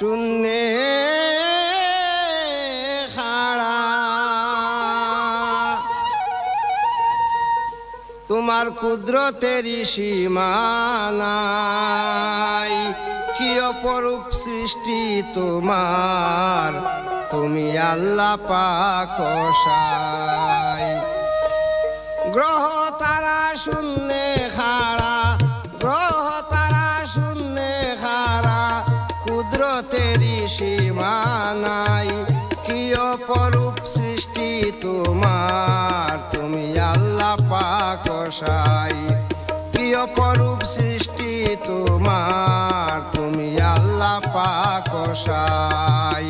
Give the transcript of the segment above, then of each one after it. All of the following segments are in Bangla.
শূন্যে খাড়া তোমার কুদরতেরই সীমা নাই কি অপরূপ সৃষ্টি তোমার তুমি আল্লাহ পাক অসাই গ্রহ তারা শূন্যে খাড়া গ্রহ তারা শূন্যে খাড়া কুদরতেরই সীমা নাই কি অপরূপ সৃষ্টি তোমার তুমি আল্লাহ পাক অসাই কি অপরূপ সৃষ্টি তোমার তুমি আল্লাহ পাক অসাই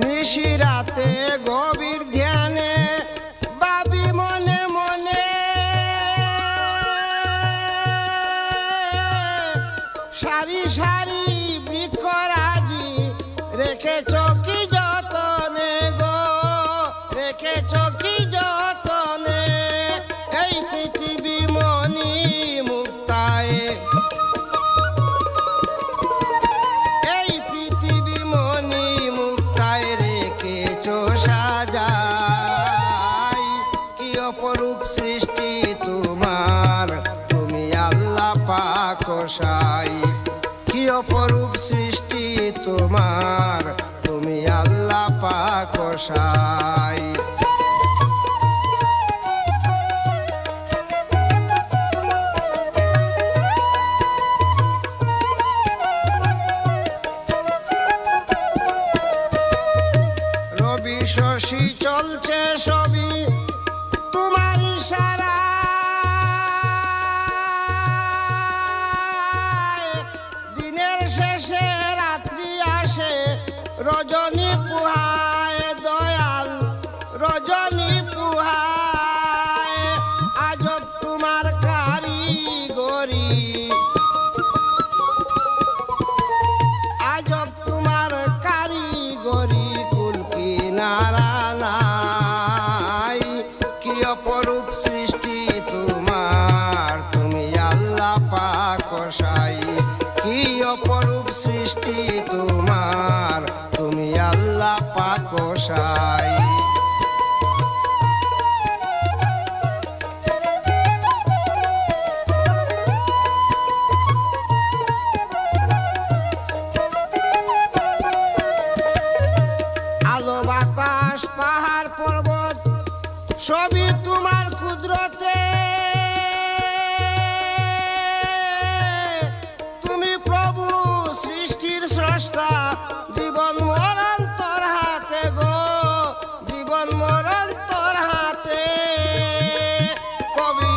নিশিরাতে গভীর ধ্যানে ভাবি মনে মনে সারি সারি বৃক্ষরাজি রেখেছ কি যতনে গো রেখেছ কি যতনে এই পৃথিবী মনি মুক্তায় এই পৃথিবী মনি মুক্তায় রেখেছ সাজাই কি অপরূপ সৃষ্টি তোমার তুমি আল্লাহ পাক অসাই কি অপরূপ সৃষ্টি তোমার তুমি আল্লাহ পাক অসাই রবি শশী চলছে সবই তোমার ইশারা দিনের শেষে রাত্রি আসে রজনী পুহায় দয়াল রজনী পুহায় আজব তোমার কারিগরি আজব তোমার কারিগরি কুল কিনারা নাই কি অপরূপ সৃষ্টি তোমার তুমি আল্লাহ পাক অসাই কি অপরূপ সৃষ্টি তোমার তুমি আল্লাহ পাক অসাই আলো বাতাস পাহাড় পর্বত সবই তোমার কুদরতে তুমি প্রভু সৃষ্টির স্রষ্টা জীবন মরণ তোর হাতে গো জীবন মরণ তোর হাতে কবি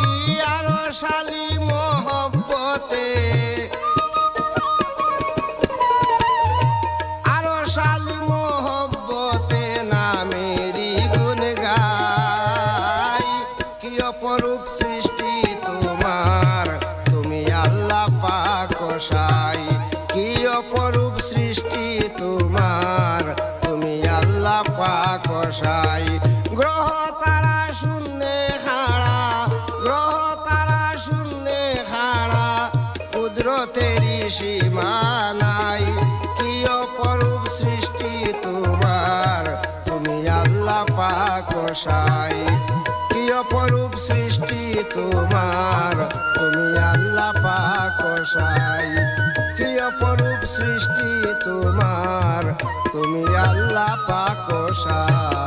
আরো শালি মহব্বতে আরো শালি মহব্বতে নামেরই গুণ গাই কি অপরূপ সৃষ্টি তোমার তুমি আল্লাহ পাক অসাই কি অপরূপ সৃষ্টি তোমার তুমি আল্লাহ পাক অসাই গ্রহ তারা শূন্যে খাড়া গ্রহ তারা শূন্যে খাড়া কুদরতেরই সীমা নাই কি অপরূপ সৃষ্টি তোমার তুমি আল্লাহ পাক অসাই কি অপরূপ সৃষ্টি তোমার তুমি আল্লাহ পাক অসাই কি অপরূপ সৃষ্টি তোমার তুমি আল্লাহ পাক অসাই।